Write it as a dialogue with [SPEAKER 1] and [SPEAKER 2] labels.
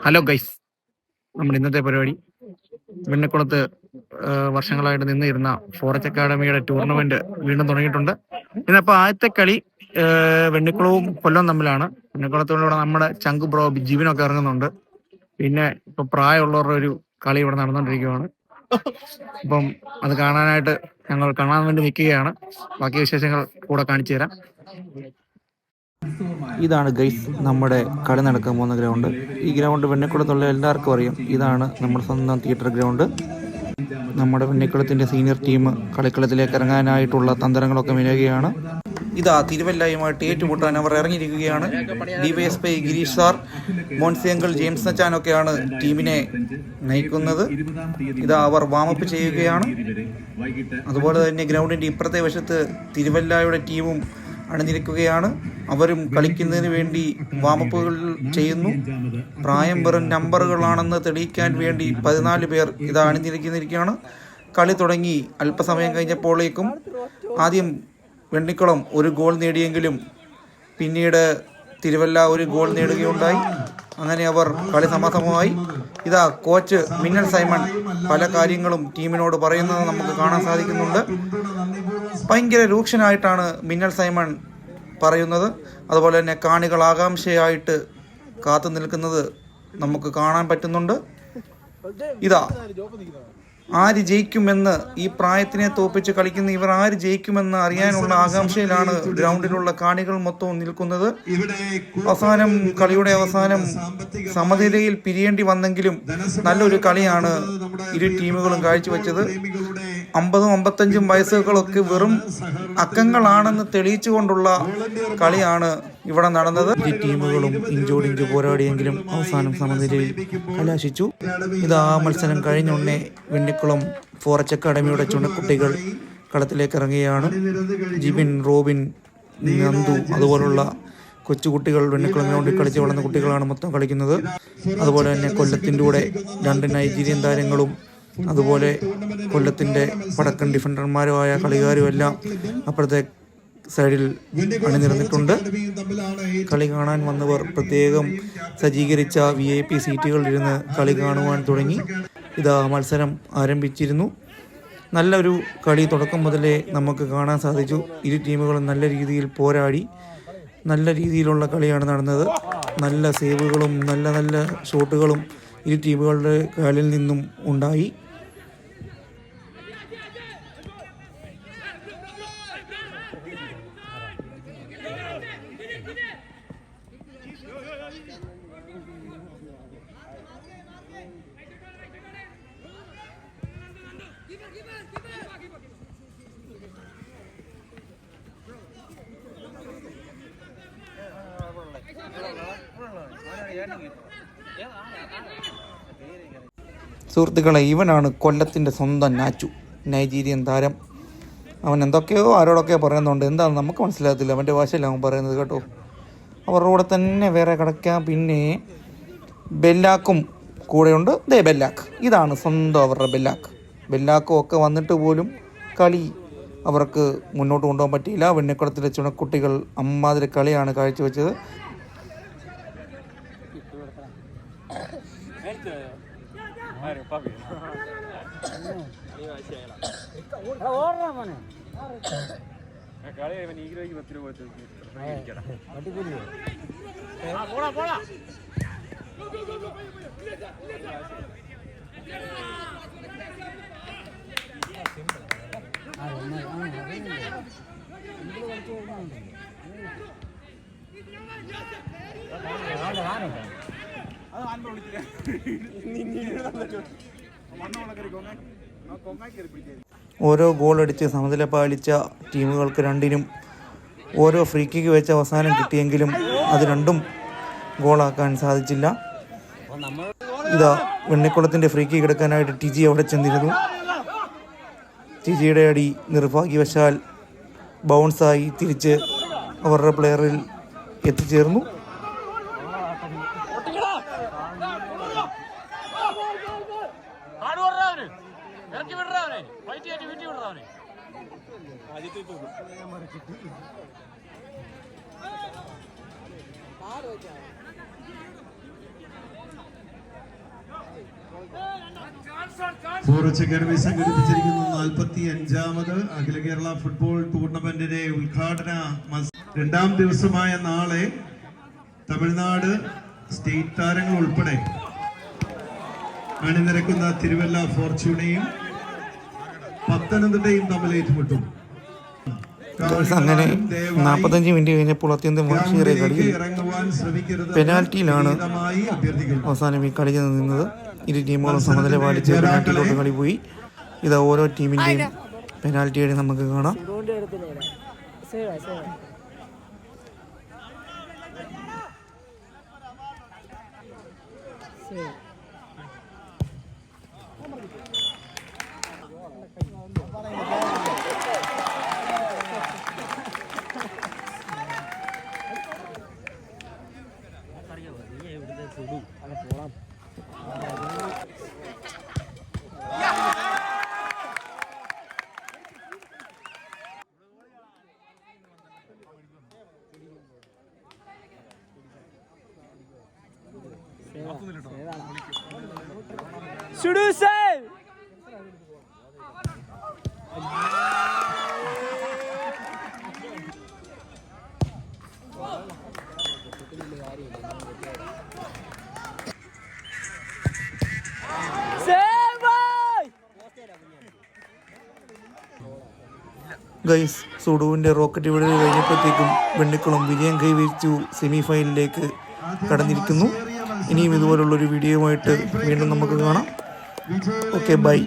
[SPEAKER 1] Hello guys, നമ്മുടെ ഇന്നത്തെ പരിപാടി വെണ്ണിക്കുളത്ത് വർഷങ്ങളായിട്ട് നിന്നിരുന്ന ഫോറസ്റ്റ് അക്കാഡമിയുടെ ടൂർണമെന്റ് വീണ്ടും തുടങ്ങിയിട്ടുണ്ട്. ഇന്നിപ്പോൾ ആദ്യത്തെ കളി വെണ്ണിക്കുളവും കൊല്ലവും തമ്മിലാണ്. വെണ്ണിക്കുളത്തോടുകൂടെ നമ്മുടെ ചങ്കു ബ്രോ ജിബിനൊക്കെ ഇറങ്ങുന്നുണ്ട്. പിന്നെ ഇപ്പൊ പ്രായമുള്ളവരുടെ ഒരു കളി ഇവിടെ നടന്നുകൊണ്ടിരിക്കുകയാണ്. അപ്പം അത് കാണാനായിട്ട് ഞങ്ങൾ കാണാൻ വേണ്ടി നിൽക്കുകയാണ്. ബാക്കി വിശേഷങ്ങൾ കൂടെ കാണിച്ചു തരാം.
[SPEAKER 2] ഇതാണ് ഗൈസ് നമ്മുടെ കളി നടക്കാൻ പോകുന്ന ഗ്രൗണ്ട്. ഈ ഗ്രൗണ്ട് വെണ്ണിക്കുളത്തുള്ള എല്ലാവർക്കും അറിയാം. ഇതാണ് നമ്മുടെ സ്വന്തം തിയേറ്റർ ഗ്രൗണ്ട്. നമ്മുടെ വെണ്ണിക്കുളത്തിൻ്റെ സീനിയർ ടീം കളിക്കളത്തിലേക്ക് ഇറങ്ങാനായിട്ടുള്ള തന്ത്രങ്ങളൊക്കെ മെനയുകയാണ്. ഇതാ തിരുവല്ലയുമായിട്ട് ഏറ്റുമുട്ടാൻ അവർ ഇറങ്ങിയിരിക്കുകയാണ്. DYSP ഗിരീഷ് സാർ, മോൻസിയങ്കിൾ, ജെയിംസ് നച്ചാനൊക്കെയാണ് ടീമിനെ നയിക്കുന്നത്. ഇതാ അവർ വാമപ്പ് ചെയ്യുകയാണ്. അതുപോലെ തന്നെ ഗ്രൗണ്ടിൻ്റെ ഇപ്പുറത്തെ വശത്ത് തിരുവല്ലയുടെ ടീമും അണിനിരക്കുകയാണ്. അവരും കളിക്കുന്നതിന് വേണ്ടി വാമപ്പുകൾ ചെയ്യുന്നു. പ്രായം വെറും നമ്പറുകളാണെന്ന് തെളിയിക്കാൻ വേണ്ടി 14 പേർ ഇതാ അണിനിരക്കുന്നതിരിക്കുകയാണ്. കളി തുടങ്ങി അല്പസമയം കഴിഞ്ഞപ്പോഴേക്കും ആദ്യം വെണ്ണിക്കുളം ഒരു ഗോൾ നേടിയെങ്കിലും പിന്നീട് തിരുവല്ല ഒരു ഗോൾ നേടുകയുണ്ടായി. അങ്ങനെ അവർ കളി സമാസമമായി. ഇതാ കോച്ച് മിന്നൽ സൈമൺ പല കാര്യങ്ങളും ടീമിനോട് പറയുന്നത് നമുക്ക് കാണാൻ സാധിക്കുന്നുണ്ട്. ഭയങ്കര രൂക്ഷനായിട്ടാണ് മിന്നൽ സൈമൺ പറയുന്നത്. അതുപോലെ തന്നെ കാണികൾ ആകാംക്ഷയായിട്ട് കാത്തു നിൽക്കുന്നത് നമുക്ക് കാണാൻ പറ്റുന്നുണ്ട്. ഇതാ ആര് ജയിക്കുമെന്ന്, ഈ പ്രായത്തിനെ തോപ്പിച്ച് കളിക്കുന്ന ഇവർ ആര് ജയിക്കുമെന്ന് അറിയാനുള്ള ആകാംക്ഷയിലാണ് ഗ്രൗണ്ടിലുള്ള കാണികൾ മൊത്തവും നിൽക്കുന്നത്. അവസാനം കളിയുടെ അവസാനം സമനിലയിൽ പിരിയേണ്ടി വന്നെങ്കിലും നല്ലൊരു കളിയാണ് ഇരു ടീമുകളും കാഴ്ചവെച്ചത്. 50-55 വയസ്സുകളൊക്കെ വെറും അക്കങ്ങളാണെന്ന് തെളിയിച്ചുകൊണ്ടുള്ള കളിയാണ് ഇവിടെ നടന്നത്. ഇരു ടീമുകളും ഇഞ്ചോടിഞ്ച് പോരാടിയെങ്കിലും അവസാനം സമനിലയിൽ കലാശിച്ചു. ഇത് ആ മത്സരം കഴിഞ്ഞുടനെ വെണ്ണിക്കുളം ഫോറസ്റ്റ് അക്കാഡമിയുടെ ചുണക്കുട്ടികൾ കളത്തിലേക്ക് ഇറങ്ങുകയാണ്. ജിബിൻ, റോബിൻ, നന്ദു അതുപോലുള്ള കൊച്ചുകുട്ടികൾ വെണ്ണിക്കുളം ഗ്രൗണ്ടിൽ കളിച്ച് വളർന്ന കുട്ടികളാണ് മൊത്തം കളിക്കുന്നത്. അതുപോലെ തന്നെ കൊല്ലത്തിൻ്റെ കൂടെ 2 നൈജീരിയൻ താരങ്ങളും അതുപോലെ കൊല്ലത്തിൻ്റെ പടക്കൻ ഡിഫൻഡർമാരുമായ കളിക്കാരുമെല്ലാം അപ്പുറത്തെ സൈഡിൽ അണിനിരന്നിട്ടുണ്ട്. കളി കാണാൻ വന്നവർ പ്രത്യേകം സജ്ജീകരിച്ച VIP സീറ്റുകളിലിരുന്ന് കളി കാണുവാൻ തുടങ്ങി. ഇതാ മത്സരം ആരംഭിച്ചിരുന്നു. നല്ലൊരു കളി തുടക്കം മുതലേ നമുക്ക് കാണാൻ സാധിച്ചു. ഇരു ടീമുകളും നല്ല രീതിയിൽ പോരാടി. നല്ല രീതിയിലുള്ള കളിയാണ് നടന്നത്. നല്ല സേവുകളും നല്ല ഷോട്ടുകളും ഇരു ടീമുകളുടെ കാലിൽ നിന്നും ഉണ്ടായി. സുഹൃത്തുക്കളെ, ഇവനാണ് കൊല്ലത്തിൻ്റെ സ്വന്തം നാച്ചു, നൈജീരിയൻ താരം. അവൻ എന്തൊക്കെയോ ആരോടൊക്കെയോ പറയുന്നുണ്ട്. എന്താണെന്ന് നമുക്ക് മനസ്സിലാകത്തില്ല. അവൻ്റെ ഭാഷയിലാണ് അവൻ പറയുന്നത് കേട്ടോ. അവരുടെ കൂടെ തന്നെ വേറെ കിടക്കാം. പിന്നെ ബെല്ലാക്കും കൂടെയുണ്ട്. ബെല്ലാക്ക്, ഇതാണ് സ്വന്തം അവരുടെ ബെല്ലാക്കും ഒക്കെ വന്നിട്ട് പോലും കളി അവർക്ക് മുന്നോട്ട് കൊണ്ടുപോകാൻ പറ്റിയില്ല. വെണ്ണിക്കുളത്തിലെ ചുണക്കുട്ടികൾ അമ്മാതിരി കളിയാണ് കാഴ്ചവെച്ചത്. ഓരോ ഗോളടിച്ച് സമനില പാലിച്ച ടീമുകൾക്ക് രണ്ടിനും ഓരോ ഫ്രീ കിക്ക് വെച്ച് അവസാനം കിട്ടിയെങ്കിലും അത് രണ്ടും ഗോളാക്കാൻ സാധിച്ചില്ല. ഇതാ വെണ്ണിക്കുളത്തിൻ്റെ ഫ്രീ കിക്ക് എടുക്കാനായിട്ട് ടിജി അവിടെ ചെന്നിരുന്നു. ടിജിയുടെ അടി നിർഭാഗ്യവശാൽ ബൗൺസായി തിരിച്ച് അവരുടെ പ്ലെയറിൽ എത്തിച്ചേർന്നു.
[SPEAKER 3] ഫോറസ്റ്റ് അക്കാദമി സംഘടിപ്പിച്ചിരിക്കുന്ന 45ാമത് അഖില കേരള ഫുട്ബോൾ ടൂർണമെന്റിന്റെ ഉദ്ഘാടന രണ്ടാം ദിവസമായ നാളെ തമിഴ്നാട് സ്റ്റേറ്റ് താരങ്ങൾ ഉൾപ്പെടെ അണിനിരക്കുന്ന തിരുവല്ല ഫോർച്യൂണയും പത്തനംതിട്ടയും തമ്മിൽ ഏറ്റുമുട്ടും.
[SPEAKER 2] അങ്ങനെ 45 മിനിറ്റ് കഴിഞ്ഞപ്പോൾ അത്യന്തം വാശിയേറിയ കളിയിൽ പെനാൽറ്റിയിലാണ് അവസാനം ഈ കളി നിന്നത്. ഇരു ടീമുകളും സമനില പാലിച്ച് പെനാൽറ്റിയിലോട്ട് കളി പോയി. ഇത് ഓരോ ടീമിൻ്റെയും പെനാൽറ്റിയായി നമുക്ക് കാണാം. ഗൈസ്, സുഡുവിൻ്റെ റോക്കറ്റ് വിടൽ കഴിഞ്ഞപ്പോഴത്തേക്കും വെണ്ണിക്കുളം വിജയം കൈവരിച്ചു സെമി ഫൈനലിലേക്ക് കടന്നിരിക്കുന്നു. ഇനിയും ഇതുപോലുള്ളൊരു വീഡിയോയുമായിട്ട് വീണ്ടും നമുക്ക് കാണാം. Okay, by.